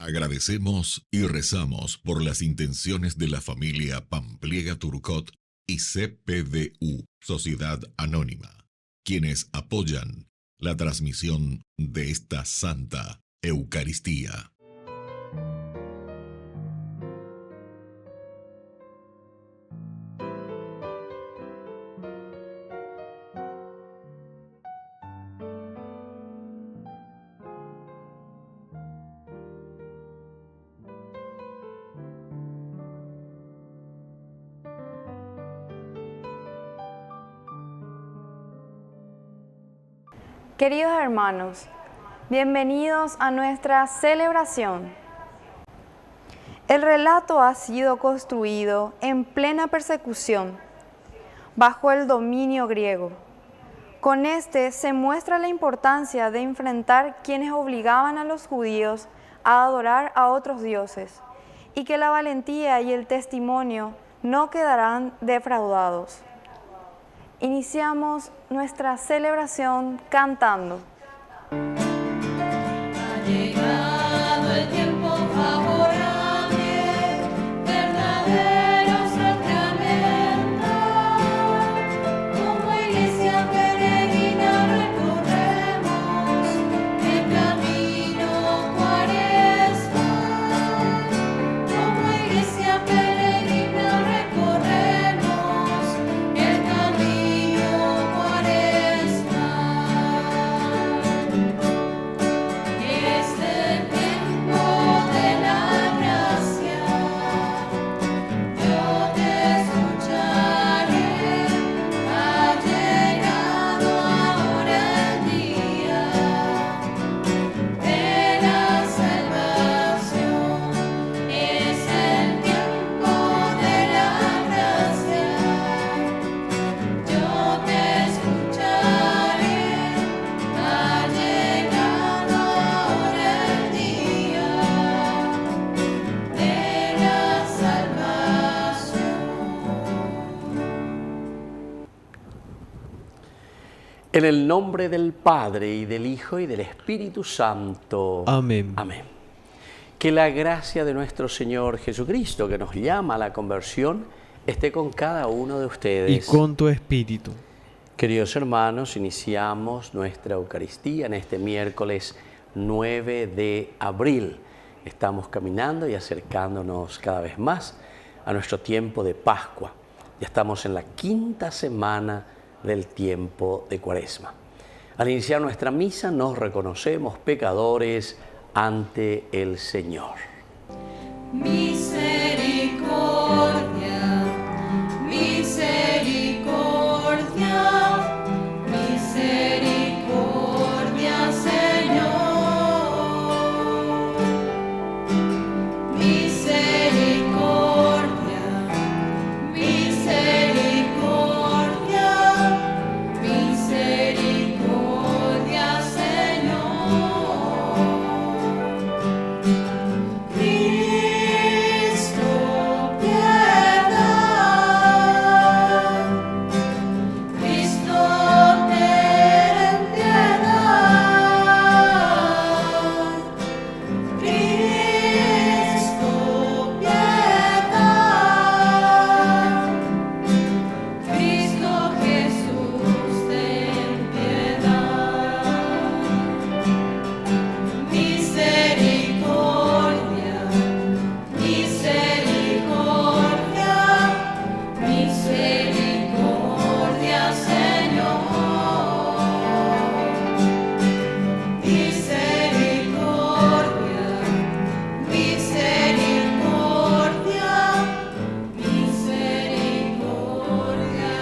Agradecemos y rezamos por las intenciones de la familia Pampliega Turcot y CPDU, Sociedad Anónima, quienes apoyan la transmisión de esta Santa Eucaristía. Queridos hermanos, bienvenidos a nuestra celebración. El relato ha sido construido en plena persecución, bajo el dominio griego. Con este se muestra la importancia de enfrentar quienes obligaban a los judíos a adorar a otros dioses, y que la valentía y el testimonio no quedarán defraudados. Iniciamos nuestra celebración cantando. Ha llegado el tiempo favorable, verdadero sacramento. Como iglesia peregrina recorremos el camino cuaresmal. Como iglesia peregrina recorremos el camino cuaresmal. Es el tiempo de la gracia, yo te escucharé. Ha llegado ahora el día de la salvación. Es el tiempo de la gracia, yo te escucharé. Ha llegado ahora el día de la salvación. En el nombre del Padre, y del Hijo, y del Espíritu Santo. Amén. Amén. Que la gracia de nuestro Señor Jesucristo, que nos llama a la conversión, esté con cada uno de Y ustedes. con tu espíritu. Queridos hermanos, iniciamos nuestra Eucaristía en este miércoles 9 de abril. Estamos caminando y acercándonos cada vez más a nuestro tiempo de Pascua. Ya estamos en la quinta semana del tiempo de Cuaresma. Al iniciar nuestra misa nos reconocemos pecadores ante el Señor. Misericordia, misericordia, misericordia, Señor. Misericordia, misericordia, misericordia, Señor. Cristo, piedad. Cristo, ten piedad. Cristo, piedad. Cristo Jesús, ten piedad. Misericordia, misericordia, misericordia, Señor. Misericordia, misericordia, misericordia,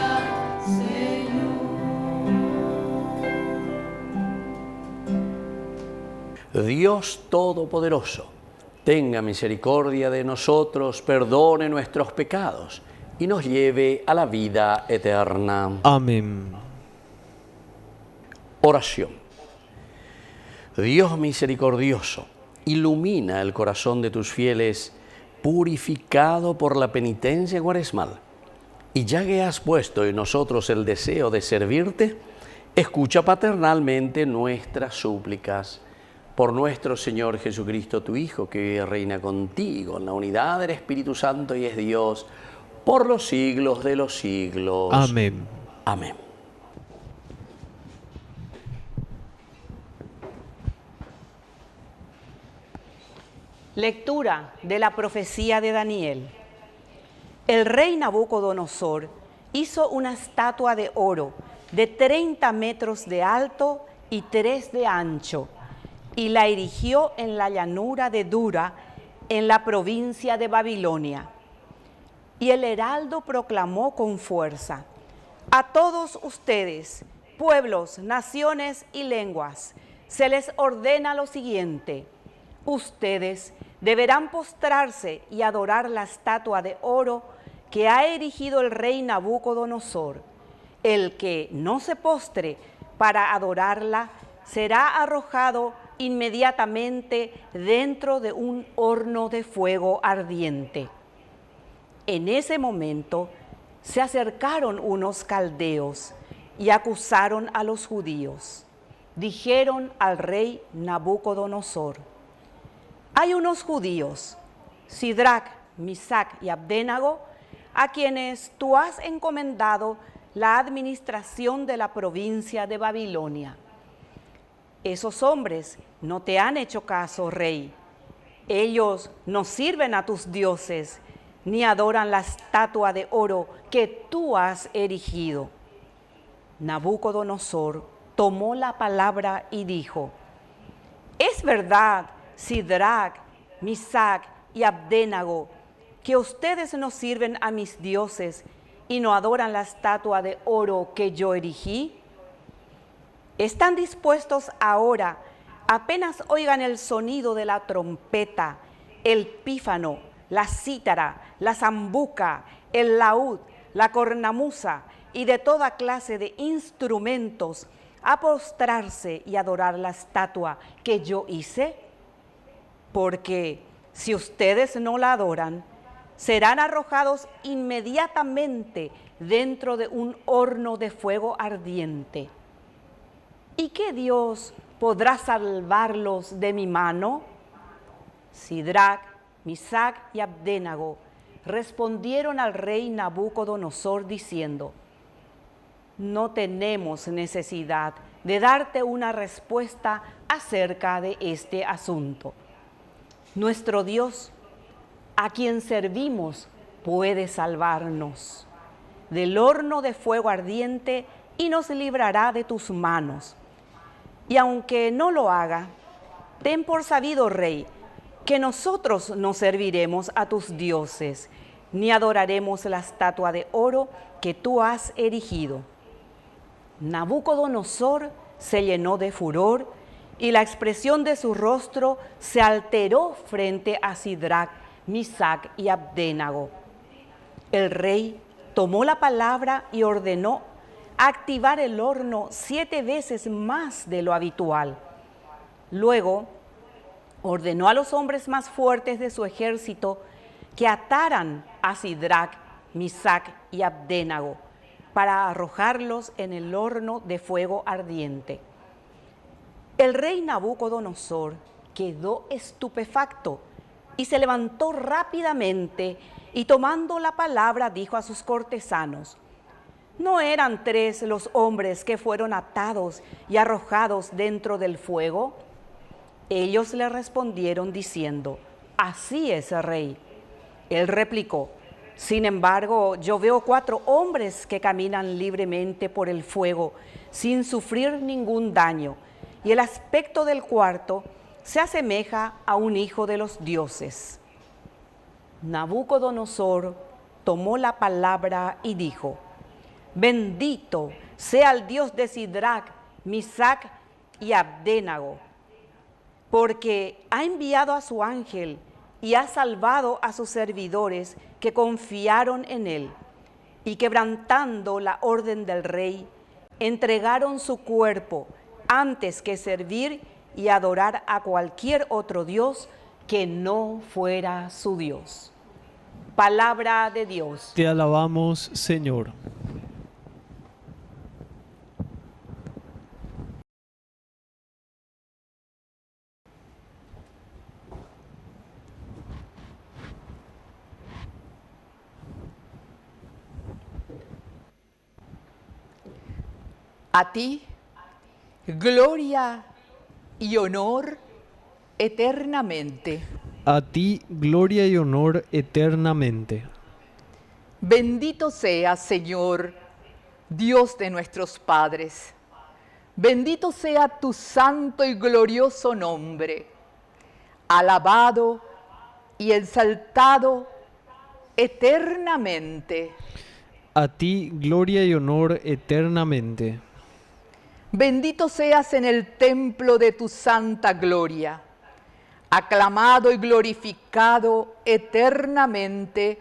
Señor. Dios Todopoderoso, tenga misericordia de nosotros, perdone nuestros pecados y nos lleve a la vida eterna. Amén. Oración. Dios misericordioso, ilumina el corazón de tus fieles, purificado por la penitencia cuaresmal, y ya que has puesto en nosotros el deseo de servirte, escucha paternalmente nuestras súplicas. por nuestro Señor Jesucristo, tu Hijo, que vive y reina contigo en la unidad del Espíritu Santo y es Dios por los siglos de los siglos. Amén. Amén. Lectura de la profecía de Daniel. El rey Nabucodonosor hizo una estatua de oro de 30 metros de alto y 3 de ancho, y la erigió en la llanura de Dura, en la provincia de Babilonia. Y el heraldo proclamó con fuerza: a todos ustedes, pueblos, naciones y lenguas, se les ordena lo siguiente: ustedes deberán postrarse y adorar la estatua de oro que ha erigido el rey Nabucodonosor. El que no se postre para adorarla será arrojado inmediatamente dentro de un horno de fuego ardiente. En ese momento se acercaron unos caldeos y acusaron a los judíos. Dijeron al rey Nabucodonosor: hay unos judíos, Sidrac, Misac y Abdenago, a quienes tú has encomendado la administración de la provincia de Babilonia. Esos hombres no te han hecho caso, rey. Ellos no sirven a tus dioses, ni adoran la estatua de oro que tú has erigido. Nabucodonosor tomó la palabra y dijo: es verdad, Sidrac, Misac y Abdenago, que ustedes no sirven a mis dioses y no adoran la estatua de oro que yo erigí. ¿Están dispuestos ahora, apenas oigan el sonido de la trompeta, el pífano, la cítara, la zambuca, el laúd, la cornamuza y de toda clase de instrumentos, a postrarse y adorar la estatua que yo hice? Porque si ustedes no la adoran, serán arrojados inmediatamente dentro de un horno de fuego ardiente. ¿Y qué Dios podrá salvarlos de mi mano? Sidrac, Misac y Abdenago respondieron al rey Nabucodonosor diciendo: no tenemos necesidad de darte una respuesta acerca de este asunto. Nuestro Dios, a quien servimos, puede salvarnos del horno de fuego ardiente y nos librará de tus manos. Y aunque no lo haga, ten por sabido, rey, que nosotros no serviremos a tus dioses, ni adoraremos la estatua de oro que tú has erigido. Nabucodonosor se llenó de furor y la expresión de su rostro se alteró frente a Sidrac, Misac y Abdenago. El rey tomó la palabra y ordenó activar el horno 7 veces más de lo habitual. Luego ordenó a los hombres más fuertes de su ejército que ataran a Sidrac, Misac y Abdenago para arrojarlos en el horno de fuego ardiente. El rey Nabucodonosor quedó estupefacto y se levantó rápidamente y tomando la palabra dijo a sus cortesanos: ¿no eran 3 los hombres que fueron atados y arrojados dentro del fuego? Ellos le respondieron diciendo: así es, rey. Él replicó: sin embargo, yo veo 4 hombres que caminan libremente por el fuego sin sufrir ningún daño, y el aspecto del cuarto se asemeja a un hijo de los dioses. Nabucodonosor tomó la palabra y dijo: bendito sea el Dios de Sidrac, Misac y Abdenago, porque ha enviado a su ángel y ha salvado a sus servidores que confiaron en él, y quebrantando la orden del rey, entregaron su cuerpo antes que servir y adorar a cualquier otro Dios que no fuera su Dios. Palabra de Dios. Te alabamos, Señor. A ti, gloria y honor eternamente. A ti gloria y honor eternamente. Bendito seas, Señor, Dios de nuestros padres. Bendito sea tu santo y glorioso nombre. Alabado y exaltado eternamente. A ti gloria y honor eternamente. Bendito seas en el templo de tu santa gloria, aclamado y glorificado eternamente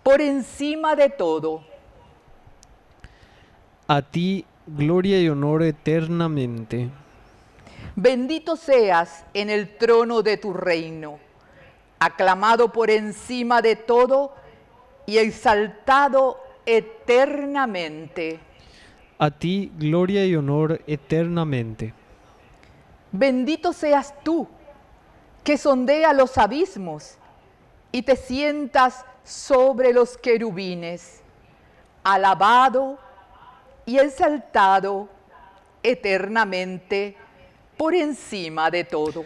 por encima de todo. A ti gloria y honor eternamente. Bendito seas en el trono de tu reino, aclamado por encima de todo y exaltado eternamente. A ti gloria y honor eternamente. Bendito seas tú, que sondea los abismos y te sientas sobre los querubines, alabado y exaltado eternamente por encima de todo.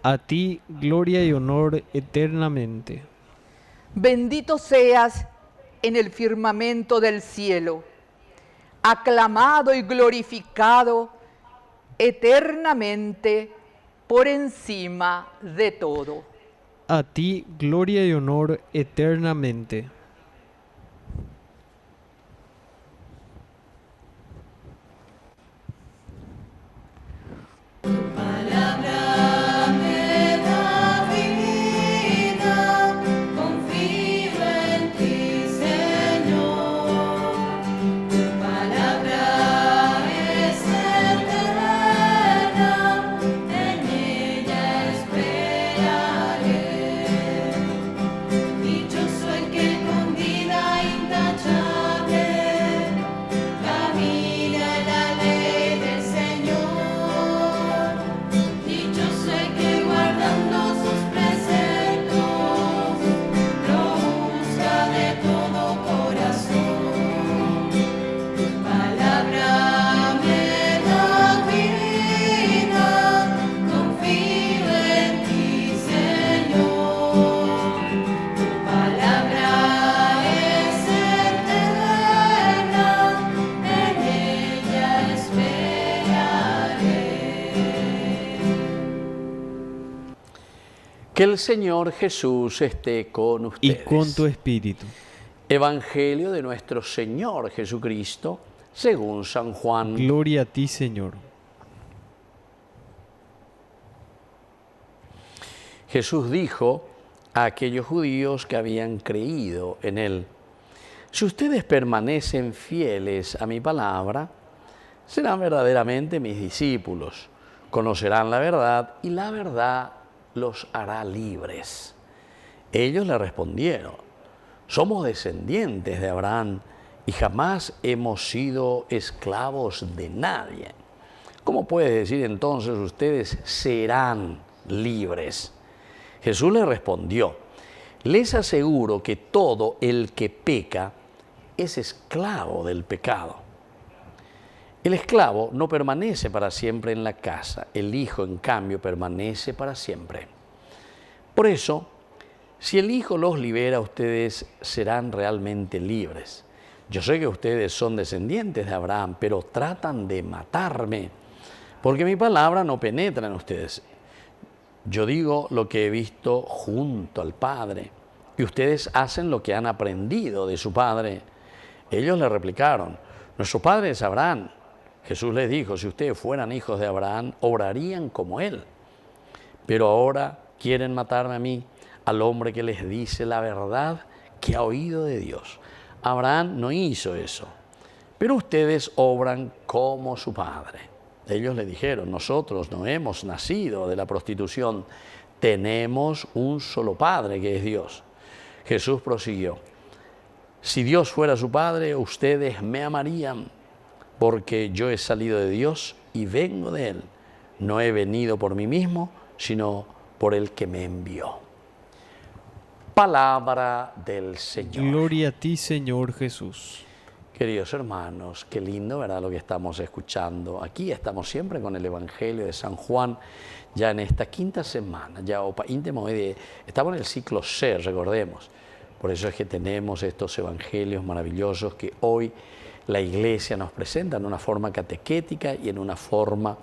A ti gloria y honor eternamente. Bendito seas en el firmamento del cielo, aclamado y glorificado eternamente por encima de todo. A ti gloria y honor eternamente. Palabra me da vida, confío en ti, Señor. Tu palabra es eterna, en ella esperaré. Dichoso el que con vida intachable camina en la ley del Señor. Dichoso el que guardando sus preceptos lo busca de todo corazón. Tu palabra me da vida, confío en ti, Señor. Tu palabra es eterna, en ella esperaré. Que el Señor Jesús esté con Y ustedes. con tu espíritu. Evangelio de nuestro Señor Jesucristo, según San Juan. Gloria a ti, Señor. Jesús dijo a aquellos judíos que habían creído en Él: si ustedes permanecen fieles a mi palabra, serán verdaderamente mis discípulos, conocerán la verdad y la verdad los hará libres. Ellos le respondieron: somos descendientes de Abraham y jamás hemos sido esclavos de nadie. ¿Cómo puede decir entonces ustedes serán libres? Jesús le respondió: les aseguro que todo el que peca es esclavo del pecado. El esclavo no permanece para siempre en la casa, el hijo en cambio permanece para siempre. Por eso, si el Hijo los libera, ustedes serán realmente libres. Yo sé que ustedes son descendientes de Abraham, pero tratan de matarme, porque mi palabra no penetra en ustedes. Yo digo lo que he visto junto al Padre, y ustedes hacen lo que han aprendido de su padre. Ellos le replicaron: nuestro padre es Abraham. Jesús les dijo: si ustedes fueran hijos de Abraham, obrarían como él. Pero ahora quieren matarme a mí, al hombre que les dice la verdad que ha oído de Dios. Abraham no hizo eso, pero ustedes obran como su padre. Ellos le dijeron: nosotros no hemos nacido de la prostitución, tenemos un solo Padre que es Dios. Jesús prosiguió: si Dios fuera su Padre, ustedes me amarían, porque yo he salido de Dios y vengo de Él. No he venido por mí mismo, sino por el que me envió. Palabra del Señor. Gloria a ti, Señor Jesús. Queridos hermanos, qué lindo, ¿verdad?, lo que estamos escuchando aquí. Estamos siempre con el Evangelio de San Juan, ya en esta quinta semana, ya estamos en el ciclo C, recordemos. Por eso es que tenemos estos evangelios maravillosos que hoy la Iglesia nos presenta en una forma catequética y en una forma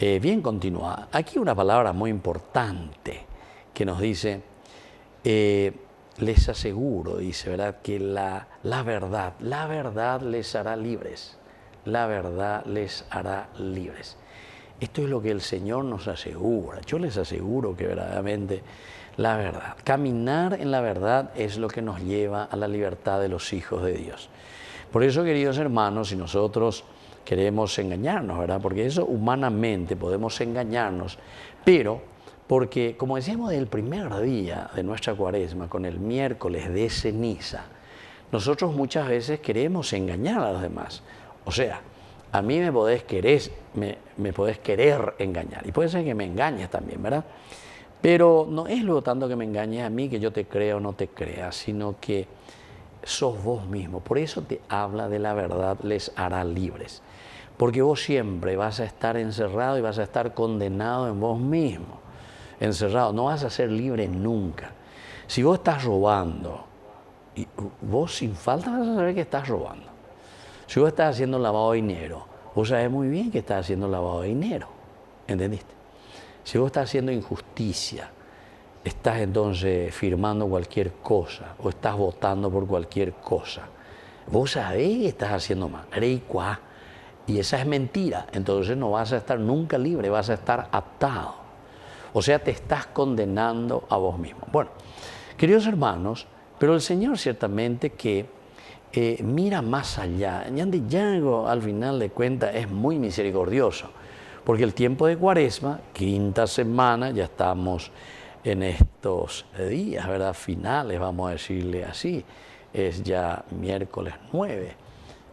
bien continuada. Aquí una palabra muy importante que nos dice, les aseguro, dice, ¿verdad?, que la verdad les hará libres. La verdad les hará libres. Esto es lo que el Señor nos asegura. Yo les aseguro que verdaderamente la verdad, caminar en la verdad es lo que nos lleva a la libertad de los hijos de Dios. Por eso, queridos hermanos, si nosotros queremos engañarnos, ¿verdad?, porque eso humanamente podemos engañarnos, pero porque, como decíamos el primer día de nuestra cuaresma, con el miércoles de ceniza, nosotros muchas veces queremos engañar a los demás. O sea, a mí me podés querer engañar, y puede ser que me engañes también, ¿verdad? Pero no es luego tanto que me engañes a mí, que yo te crea o no te crea, sino que sos vos mismo. Por eso te habla de la verdad, les hará libres. Porque vos siempre vas a estar encerrado y vas a estar condenado en vos mismo. Encerrado, no vas a ser libre nunca. Si vos estás robando, y vos sin falta vas a saber que estás robando. Si vos estás haciendo lavado de dinero, vos sabés muy bien que estás haciendo lavado de dinero. ¿Entendiste? Si vos estás haciendo injusticia, estás entonces firmando cualquier cosa o estás votando por cualquier cosa, vos sabés que estás haciendo mal. Y esa es mentira. Entonces no vas a estar nunca libre, vas a estar atado. O sea, te estás condenando a vos mismo. Bueno, queridos hermanos, pero el Señor ciertamente que mira más allá. Ñandi Yago, al final de cuentas, es muy misericordioso. Porque el tiempo de Cuaresma, quinta semana, ya estamos en estos días, ¿verdad?, finales, vamos a decirle así, es ya miércoles 9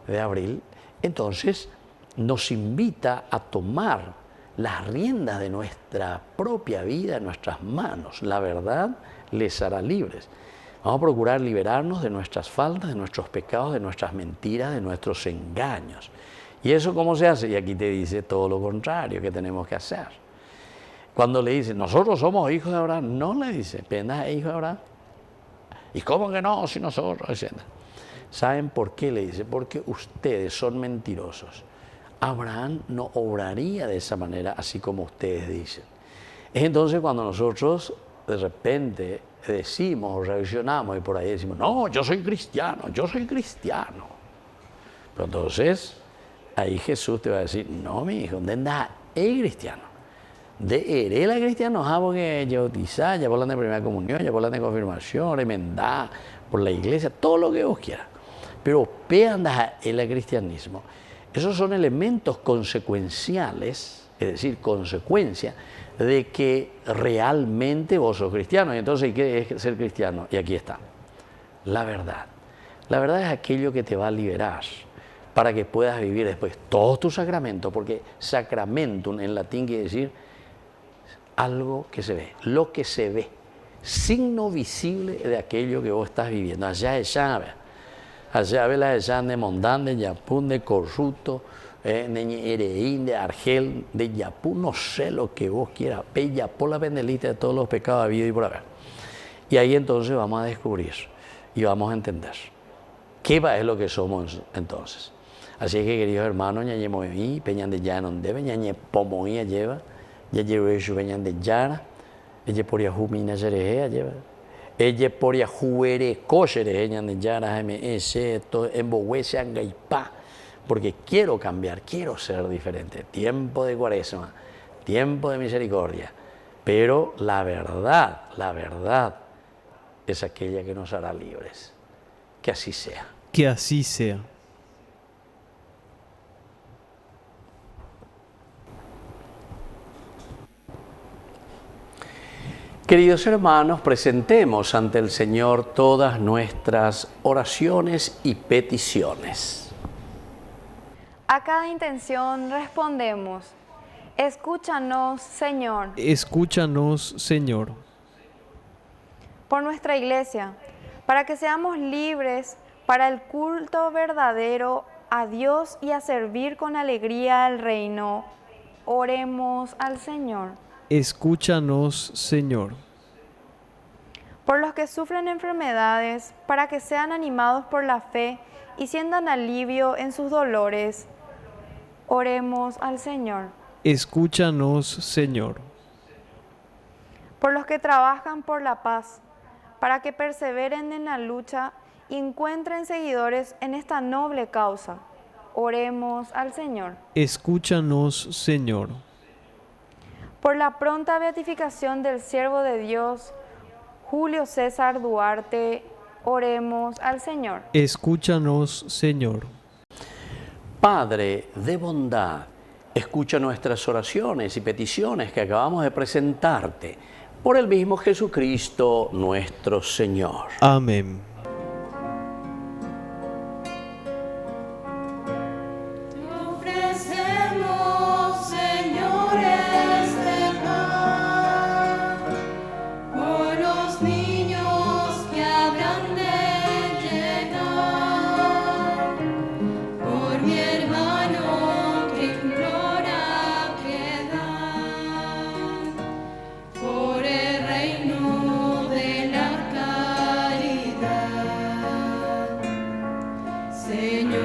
de abril, entonces nos invita a tomar las riendas de nuestra propia vida en nuestras manos. La verdad les hará libres. Vamos a procurar liberarnos de nuestras faltas, de nuestros pecados, de nuestras mentiras, de nuestros engaños. ¿Y eso cómo se hace? Y aquí te dice todo lo contrario que tenemos que hacer. Cuando le dice, nosotros somos hijos de Abraham, no le dice, ¿pendas hijo de Abraham? ¿Y cómo que no? Si nosotros, etc. ¿Saben por qué le dice? Porque ustedes son mentirosos. Abraham no obraría de esa manera, así como ustedes dicen. Es entonces cuando nosotros de repente decimos o reaccionamos y por ahí decimos, no, yo soy cristiano. Pero entonces ahí Jesús te va a decir, no, mi hijo, ¿dónde anda el cristiano? De eres la cristiano, porque ya bautizar, ya por la de primera comunión, ya por la de confirmación, remendar, por la iglesia, todo lo que vos quieras. Pero anda el cristianismo. Esos son elementos consecuenciales, es decir, consecuencia de que realmente vos sos cristiano. Y entonces, ¿qué es ser cristiano? Y aquí está, la verdad. La verdad es aquello que te va a liberar para que puedas vivir después todos tus sacramentos, porque sacramentum en latín quiere decir algo que se ve, lo que se ve, signo visible de aquello que vos estás viviendo. Allá es llave. Allá ve la de Mondán, de Yapún, de Corruto, de Ereín, de Argel, de Yapú, no sé lo que vos quieras, Pella por la pendelita de todos los pecados habidos y por haber. Y ahí entonces vamos a descubrir y vamos a entender qué es lo que somos entonces. Así que, queridos hermanos, ñañe moí, peñan de ya no debe, ñañe pomoía lleva, ya llevé su peñan de yara, ella por ya jumina jerejea lleva. Ella por ya juere cochereje ñan de yara, ese en bohuese angaipá, porque quiero cambiar, quiero ser diferente. Tiempo de Cuaresma, tiempo de misericordia, pero la verdad es aquella que nos hará libres. Que así sea. Que así sea. Queridos hermanos, presentemos ante el Señor todas nuestras oraciones y peticiones. A cada intención respondemos, escúchanos, Señor. Escúchanos, Señor. Por nuestra Iglesia, para que seamos libres para el culto verdadero a Dios y a servir con alegría el reino. Oremos al Señor. Escúchanos, Señor. Por los que sufren enfermedades, para que sean animados por la fe y sientan alivio en sus dolores. Oremos al Señor. Escúchanos, Señor. Por los que trabajan por la paz, para que perseveren en la lucha y encuentren seguidores en esta noble causa. Oremos al Señor. Escúchanos, Señor. Por la pronta beatificación del siervo de Dios, Julio César Duarte, oremos al Señor. Escúchanos, Señor. Padre de bondad, escucha nuestras oraciones y peticiones que acabamos de presentarte por el mismo Jesucristo nuestro Señor. Amén. Te ofrecemos, Señor, este pan, por los niños que habrán de llegar, por mi hermano que implora piedad, por el reino de la caridad. Señor,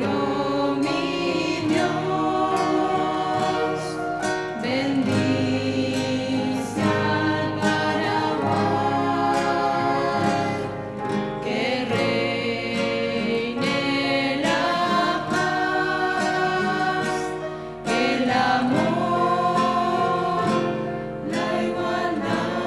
oh mi Dios, bendice al Paraguay, que reine la paz, el amor, la igualdad.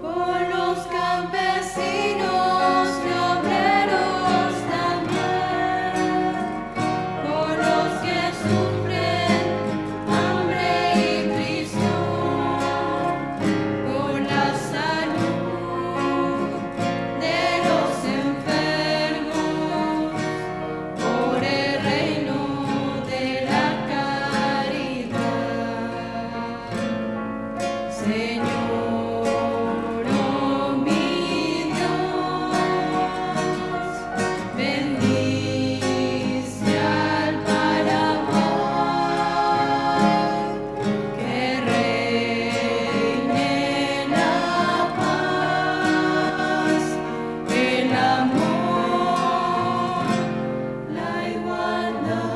Por los campesinos y obreros también, por los que sufren hambre y prisión, por la salud de los enfermos, por el reino de la caridad. Señor, oh mi Dios, bendice al Paraguay, que reine la paz, el amor, la igualdad.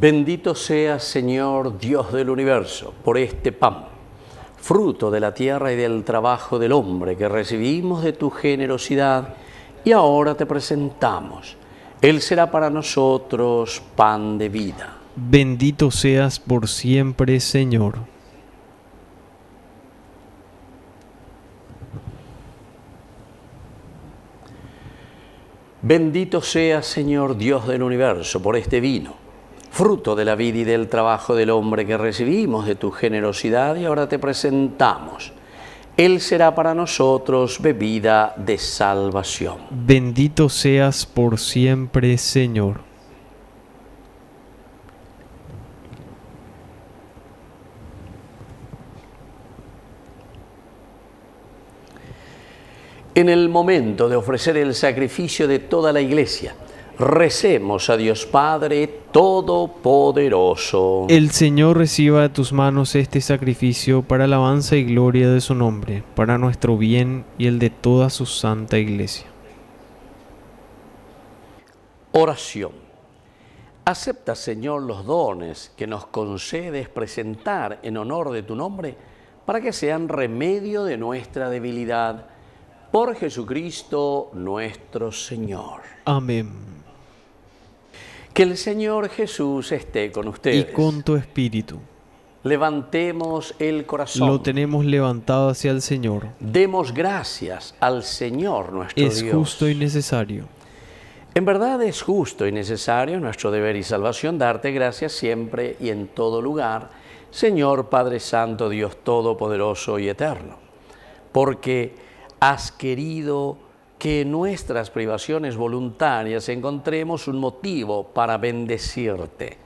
Bendito seas, Señor, Dios del universo, por este pan, fruto de la tierra y del trabajo del hombre que recibimos de tu generosidad y ahora te presentamos. Él será para nosotros pan de vida. Bendito seas por siempre, Señor. Bendito seas, Señor, Dios del universo, por este vino, fruto de la vida y del trabajo del hombre que recibimos de tu generosidad y ahora te presentamos. Él será para nosotros bebida de salvación. Bendito seas por siempre, Señor. En el momento de ofrecer el sacrificio de toda la Iglesia, recemos a Dios Padre Todopoderoso. El Señor reciba de tus manos este sacrificio para alabanza y gloria de su nombre, para nuestro bien y el de toda su santa Iglesia. Oración. Acepta, Señor, los dones que nos concedes presentar en honor de tu nombre, para que sean remedio de nuestra debilidad. Por Jesucristo nuestro Señor. Amén. Que el Señor Jesús esté con ustedes. Y con tu espíritu. Levantemos el corazón. Lo tenemos levantado hacia el Señor. Demos gracias al Señor nuestro Es Dios. justo y necesario. En verdad es justo y necesario, nuestro deber y salvación, darte gracias siempre y en todo lugar, Señor Padre Santo, Dios Todopoderoso y Eterno, porque has querido que en nuestras privaciones voluntarias encontremos un motivo para bendecirte.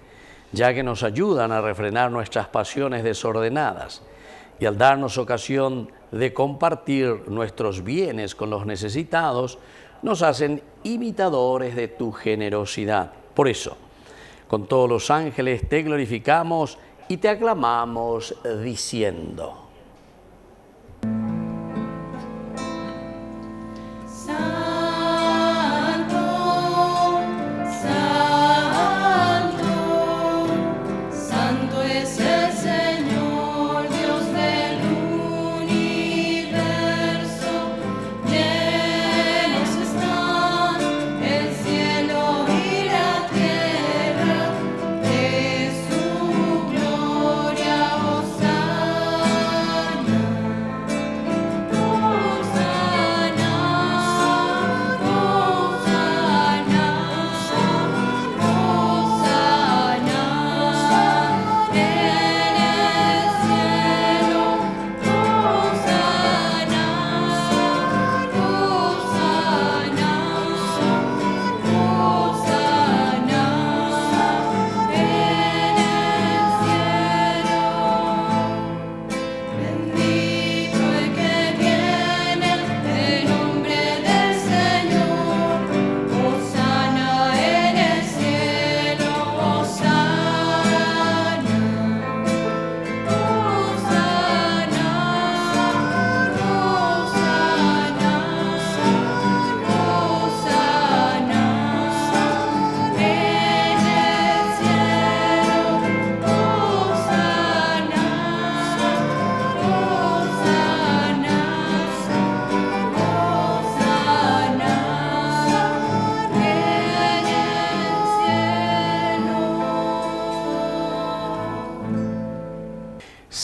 ya que nos ayudan a refrenar nuestras pasiones desordenadas y al darnos ocasión de compartir nuestros bienes con los necesitados, nos hacen imitadores de tu generosidad. Por eso, con todos los ángeles te glorificamos y te aclamamos diciendo: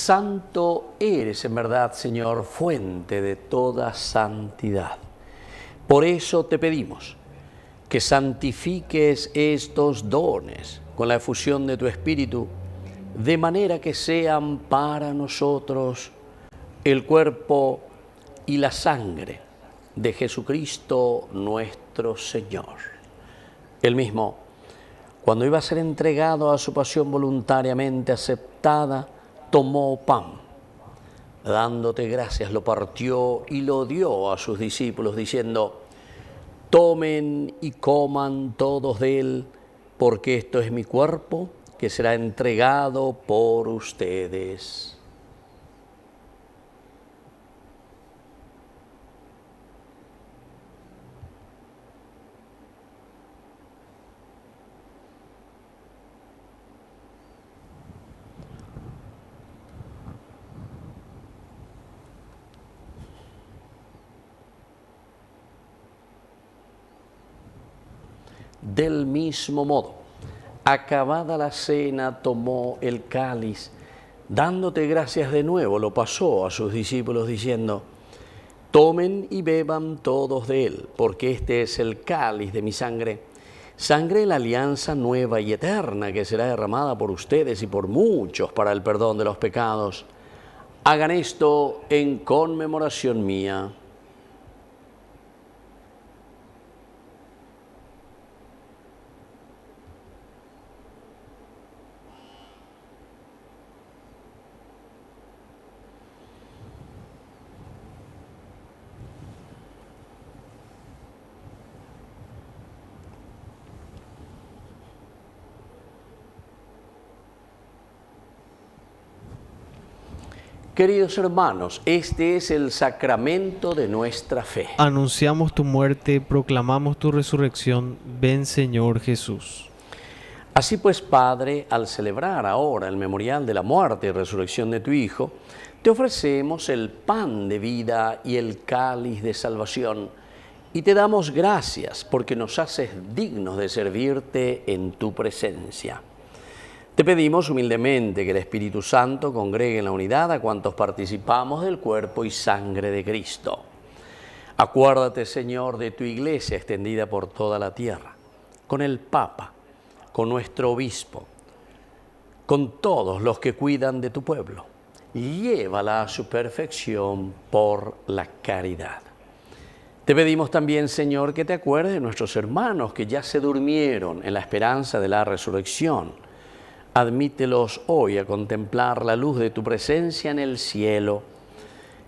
Santo eres en verdad, Señor, fuente de toda santidad. Por eso te pedimos que santifiques estos dones con la efusión de tu Espíritu, de manera que sean para nosotros el cuerpo y la sangre de Jesucristo nuestro Señor. Él mismo, cuando iba a ser entregado a su pasión voluntariamente aceptada, tomó pan, dándote gracias, lo partió y lo dio a sus discípulos, diciendo: tomen y coman todos de él, porque esto es mi cuerpo, que será entregado por ustedes. Del mismo modo, acabada la cena, tomó el cáliz, dándote gracias de nuevo, lo pasó a sus discípulos diciendo: tomen y beban todos de él, porque este es el cáliz de mi sangre, sangre de la alianza nueva y eterna, que será derramada por ustedes y por muchos para el perdón de los pecados. Hagan esto en conmemoración mía. Queridos hermanos, este es el sacramento de nuestra fe. Anunciamos tu muerte, proclamamos tu resurrección. Ven, Señor Jesús. Así pues, Padre, al celebrar ahora el memorial de la muerte y resurrección de tu Hijo, te ofrecemos el pan de vida y el cáliz de salvación, y te damos gracias porque nos haces dignos de servirte en tu presencia. Te pedimos humildemente que el Espíritu Santo congregue en la unidad a cuantos participamos del cuerpo y sangre de Cristo. Acuérdate, Señor, de tu Iglesia extendida por toda la tierra, con el Papa, con nuestro Obispo, con todos los que cuidan de tu pueblo. Llévala a su perfección por la caridad. Te pedimos también, Señor, que te acuerdes de nuestros hermanos que ya se durmieron en la esperanza de la resurrección. Admítelos hoy a contemplar la luz de tu presencia en el cielo.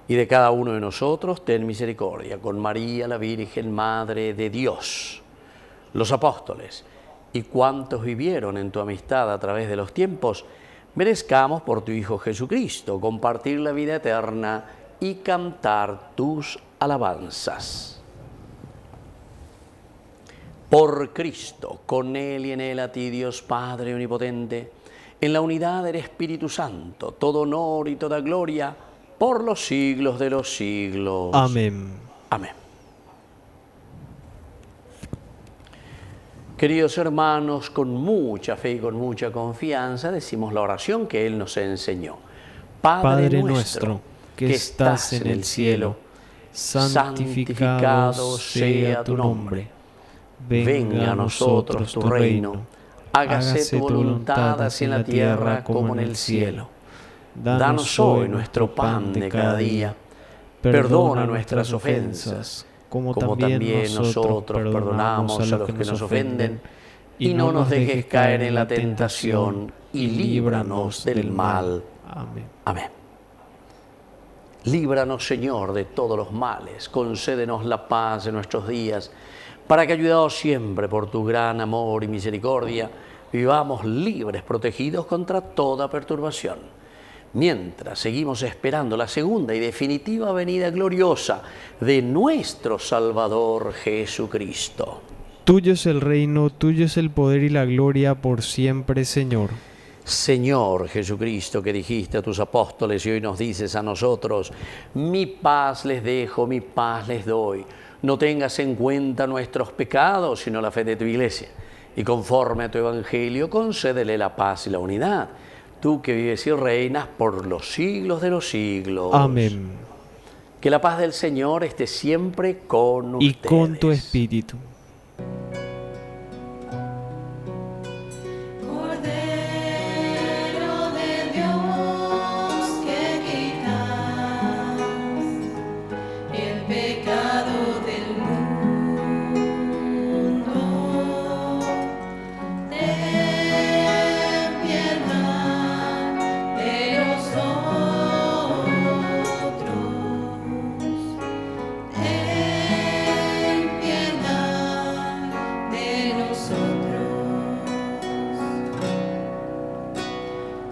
Y de cada uno de nosotros ten misericordia, con María, la Virgen, Madre de Dios, los apóstoles y cuantos vivieron en tu amistad a través de los tiempos, merezcamos por tu Hijo Jesucristo compartir la vida eterna y cantar tus alabanzas. Por Cristo, con Él y en Él, a ti, Dios Padre Omnipotente, en la unidad del Espíritu Santo, todo honor y toda gloria, por los siglos de los siglos. Amén. Amén. Queridos hermanos, con mucha fe y con mucha confianza decimos la oración que Él nos enseñó. Padre nuestro, que estás en el cielo, santificado sea tu nombre. Venga a nosotros tu reino. Hágase tu voluntad así en la tierra como en el cielo. Danos hoy nuestro pan de cada día. Perdona nuestras ofensas, como también nosotros perdonamos a los que nos ofenden. Y no nos dejes caer en la tentación, y líbranos del mal. Amén. Amén. Líbranos, Señor, de todos los males. Concédenos la paz en nuestros días, para que, ayudados siempre por tu gran amor y misericordia, vivamos libres, protegidos contra toda perturbación, mientras seguimos esperando la segunda y definitiva venida gloriosa de nuestro Salvador Jesucristo. Tuyo es el reino, tuyo es el poder y la gloria por siempre, Señor. Señor Jesucristo, que dijiste a tus apóstoles y hoy nos dices a nosotros: mi paz les dejo, mi paz les doy. No tengas en cuenta nuestros pecados, sino la fe de tu Iglesia. Y conforme a tu Evangelio, concédele la paz y la unidad. Tú que vives y reinas por los siglos de los siglos. Amén. Que la paz del Señor esté siempre con ustedes. Y con tu espíritu. Cordero de Dios, que quitas el pecado del mundo, ten piedad de nosotros, ten piedad de nosotros.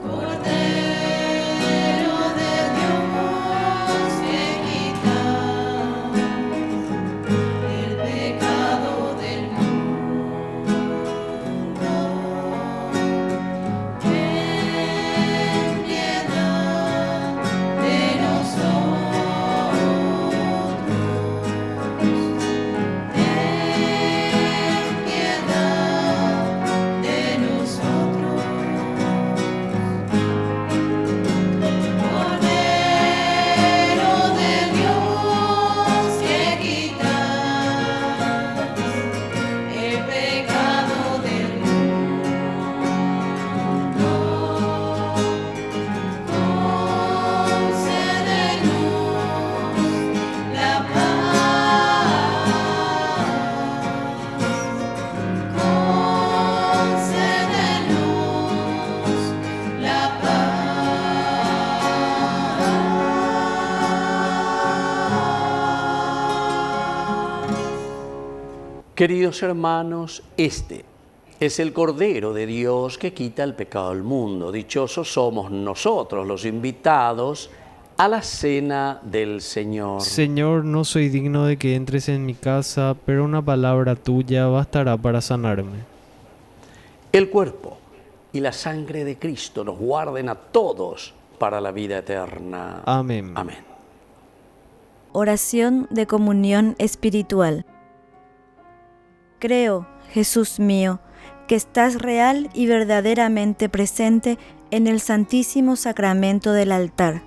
Cordero de Dios, que quitas el pecado del mundo, ten piedad de nosotros, ten piedad de nosotros. Cordero de Dios, que quitas el pecado del mundo, concédenos la paz, concédenos la paz. Queridos hermanos, este es el Cordero de Dios que quita el pecado del mundo. Dichosos somos nosotros, los invitados a la cena del Señor. Señor, no soy digno de que entres en mi casa, pero una palabra tuya bastará para sanarme. El cuerpo y la sangre de Cristo nos guarden a todos para la vida eterna. Amén. Amén. Oración de comunión espiritual. Creo, Jesús mío, que estás real y verdaderamente presente en el Santísimo Sacramento del altar.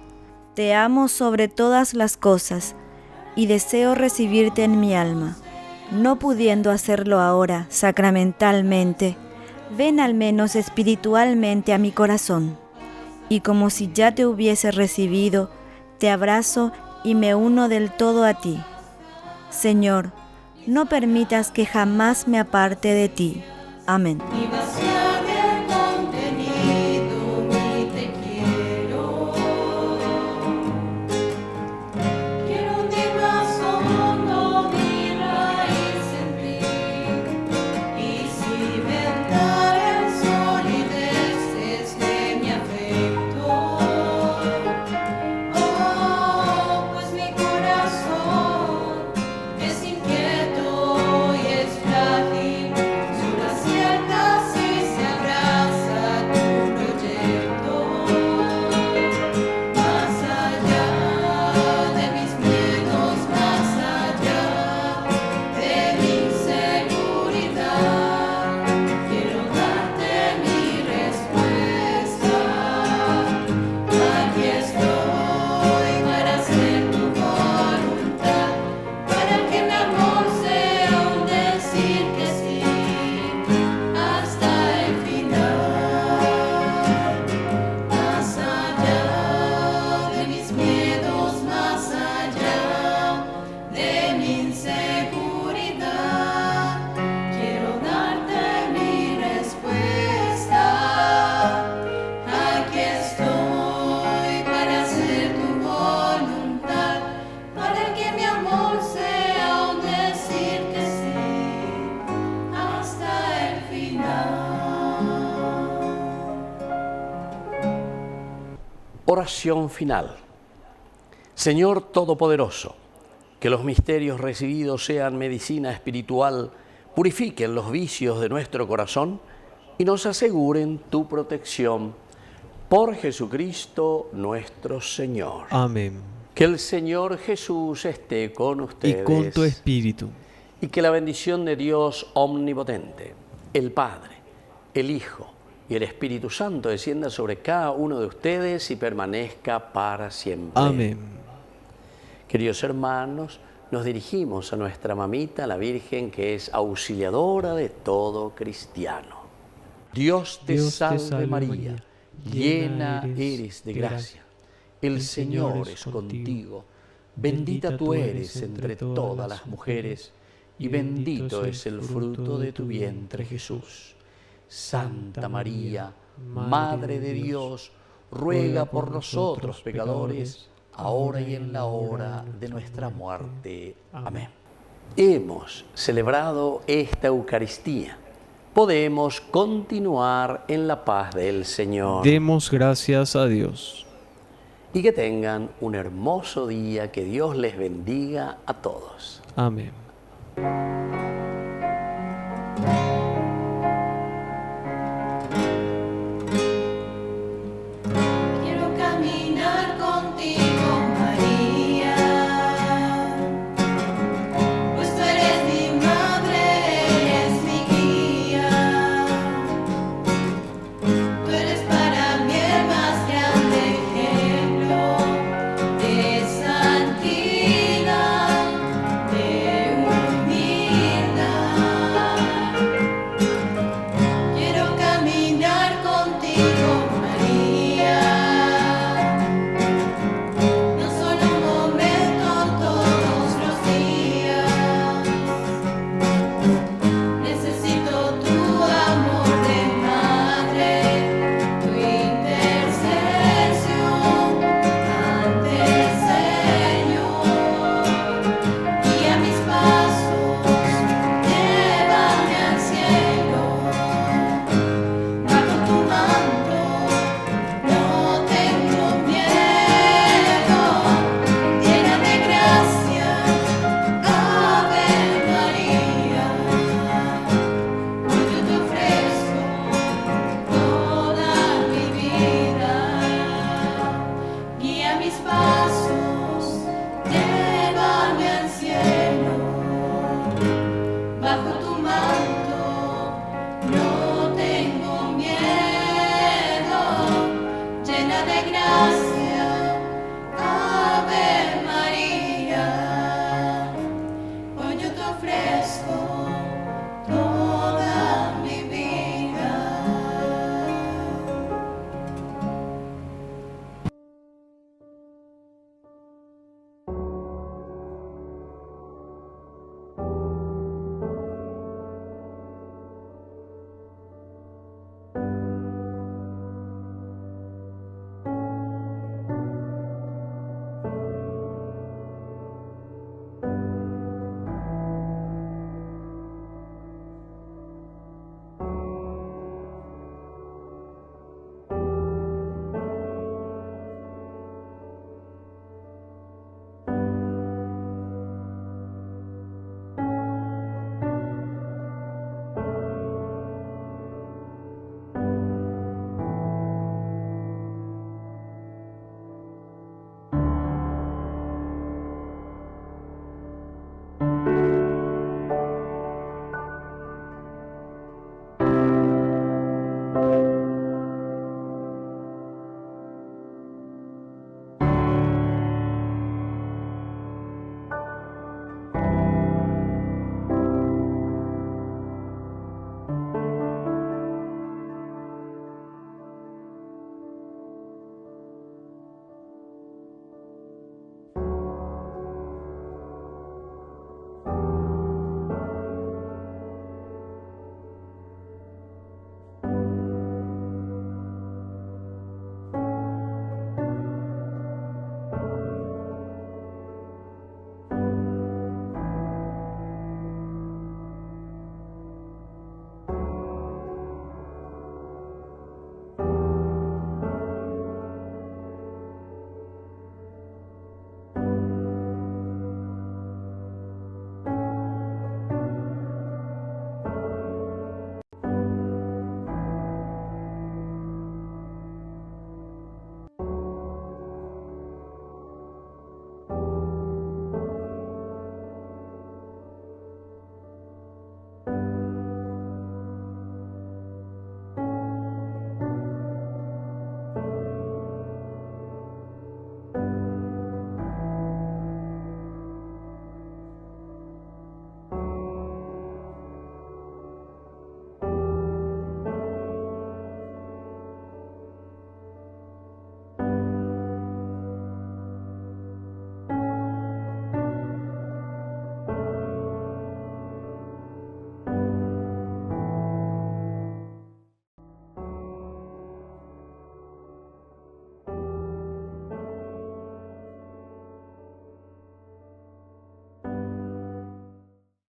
Te amo sobre todas las cosas y deseo recibirte en mi alma. No pudiendo hacerlo ahora sacramentalmente, ven al menos espiritualmente a mi corazón. Y como si ya te hubiese recibido, te abrazo y me uno del todo a ti. Señor, no permitas que jamás me aparte de ti. Amén. Y vaciar el contenido Oración final. Señor Todopoderoso, que los misterios recibidos sean medicina espiritual, purifiquen los vicios de nuestro corazón y nos aseguren tu protección. Por Jesucristo nuestro Señor. Amén. Que el Señor Jesús esté con ustedes. Y con tu espíritu. Y que la bendición de Dios omnipotente, el Padre, el Hijo y el Espíritu Santo descienda sobre cada uno de ustedes y permanezca para siempre. Amén. Queridos hermanos, nos dirigimos a nuestra mamita, la Virgen, que es auxiliadora de todo cristiano. Dios te salve María, llena eres de gracia. El Señor es contigo. Bendita tú eres entre todas las mujeres, y bendito es el fruto de tu vientre, Jesús. Santa María, Madre de Dios, ruega por nosotros pecadores, ahora y en la hora de nuestra muerte. Amén. Hemos celebrado esta Eucaristía. Podemos continuar en la paz del Señor. Demos gracias a Dios. Y que tengan un hermoso día, que Dios les bendiga a todos. Amén.